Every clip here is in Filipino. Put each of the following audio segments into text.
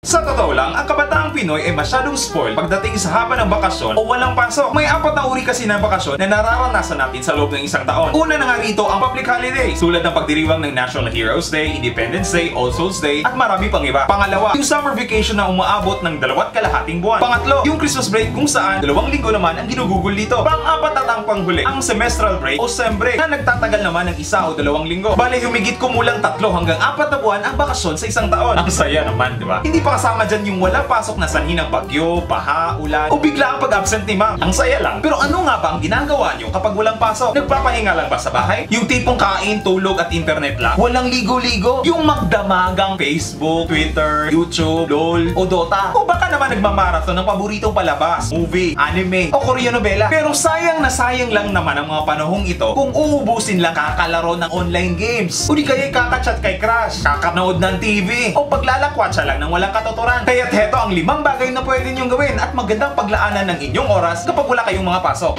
Sa totoo lang, ang kabataang Pinoy ay masyadong spoiled pagdating sa haba ng bakasyon o walang pasok. May 4 na uri kasi ng bakasyon na nararanasan natin sa loob ng isang taon. Una na nga rito ang public holidays, tulad ng pagdiriwang ng National Heroes Day, Independence Day, All Souls Day, at marami pang iba. Pangalawa, yung summer vacation na umaabot ng 2.5 buwan. Pangatlo, yung Christmas break kung saan 2 linggo naman ang ginugugol dito. Pang-apat at ang panghuli, ang semestral break o sem break na nagtatagal naman ng 1 o 2 linggo. Bale, humigit kumulang 3 hanggang 4 na buwan ang bakasyon sa isang taon. Ang saya naman, di ba? Hindi pa kasama dyan yung wala pasok na sanhi ng bagyo, baha, ulan, o bigla ang pag-absent ni ma'am. Ang saya lang. Pero ano nga ba ang ginagawa nyo kapag walang pasok? Nagpapahinga lang ba sa bahay? Yung tipong kain, tulog at internet lang? Walang ligo-ligo? Yung magdamagang Facebook, Twitter, YouTube, LOL, o Dota? O baka naman nagmamarathon ng paboritong palabas, movie, anime, o Korean novela? Pero sayang na sayang lang naman ang mga panahong ito kung uubusin lang kakalaro ng online games. O di kaya kakachat kay crush, kakanood ng TV, o paglalakwatsa lang ng walang katotoran. Kaya't heto ang 5 bagay na pwede niyong gawin at magandang paglaanan ng inyong oras kapag wala kayong mga pasok.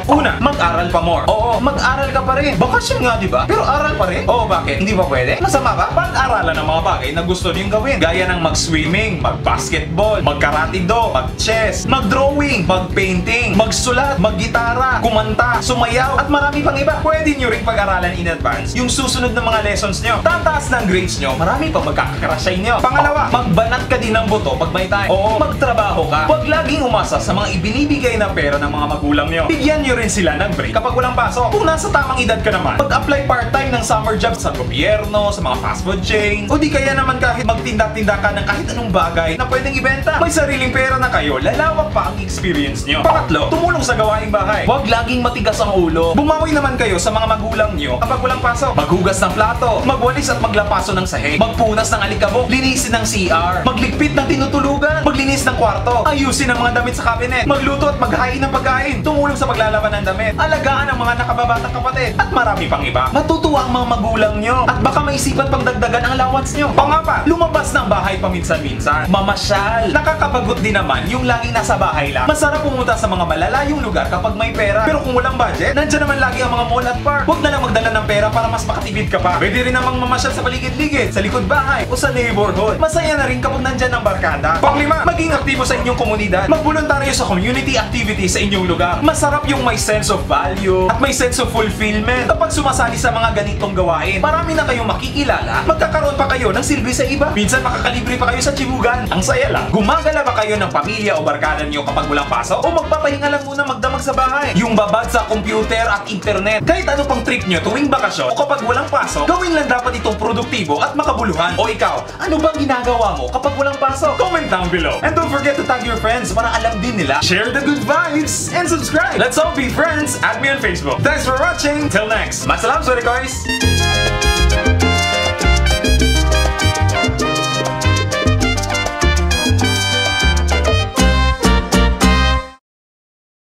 Una, mag-aral pa more. Oo, mag-aral ka pa rin. Bakasyon nga, di ba? Pero aral pa rin. Oo, bakit? Hindi ba pwede? Masama ba? Pag-aralan ng mga bagay na gusto niyong gawin. Gaya ng mag-swimming, mag-basketball, mag-karate-do, mag-chess, mag-drawing, mag-painting, mag-sulat, mag-gitara, kumanta, sumayaw, at marami pang iba. Pwede niyo ring pag-aralan in advance yung susunod na mga lessons niyo. Tataas ng grades niyo, marami pa magkakakrasya inyo. Pangalawa, magbanat ka din ng buto pag may time. Oo, magtrabaho ka. Huwag laging umasa sa mga ibinibigay na pera ng mga magulang niyo. Bigyan niyo rin sila ng break kapag walang pasok. Kung nasa tamang edad ka naman, mag-apply part-time ng summer job sa gobyerno, sa mga fast food chains, o di kaya naman kahit magtinda-tinda ka ng kahit anong bagay na pwedeng ibenta. May sariling pera na kayo, lalawak pa ang experience nyo. Pangatlo, tumulong sa gawaing bahay. Huwag laging matigas ang ulo. Bumawi naman kayo sa mga magulang nyo kapag walang pasok. Maghugas ng plato, magwalis at maglapaso ng sahig, magpunas ng alikabok, linisin ng CR, magligpit ng tinutulugan, maglinis ng kwarto, ayusin ang mga damit sa cabinet, magluto at maghain ng pagkain, tumulong sa paglalaban ng damit, alagaan ang mga nakababatang kapatid, at marami pang iba. Matutuwa ang mga magulang nyo at baka maisipan pang dagdagan ang allowance nyo. Pangapa, lumabas ng bahay paminsan-minsan. Mamasyal. Nakakabagot din naman yung laging nasa bahay lang. Masarap pumunta sa mga malalayong lugar kapag may pera. Pero kung walang budget, nandyan naman lagi ang mga mall at park. Huwag na lang magdala ng pera para mas makatipid ka pa. Pwede rin namang mamasyal sa paligid-ligid, sa likod bahay, o sa neighborhood. Masaya na rin kapag nandyan ang barkada. Panglima, maging aktibo sa inyong komunidad. Magboluntaryo sa community activity sa inyong lugar. Masarap yung may sense of value at may sense of fulfillment kapag sumasali sa mga ganitong gawain. Marami na kayong makikilala, magkakaroon pa kayo ng silbi sa iba. Minsan makakalibre pa kayo sa chibugan. Ang saya lang. Gumagala ba kayo ng pamilya o barkada niyo kapag walang pasok? O magpapahinga lang muna magdamag sa bahay? Yung babad sa computer at internet. Kahit ano pang trip niyo tuwing bakasyon o kapag walang pasok, gawin lang dapat itong produktibo at makabuluhan. O ikaw, ano bang ginagawa mo kapag walang pasok? Comment down below. And don't forget to tag your friends para alam din nila. Share the good vibes and subscribe. Let's all be friends. Add me on Facebook. Thanks for watching. Till next. Masalam, sorry guys.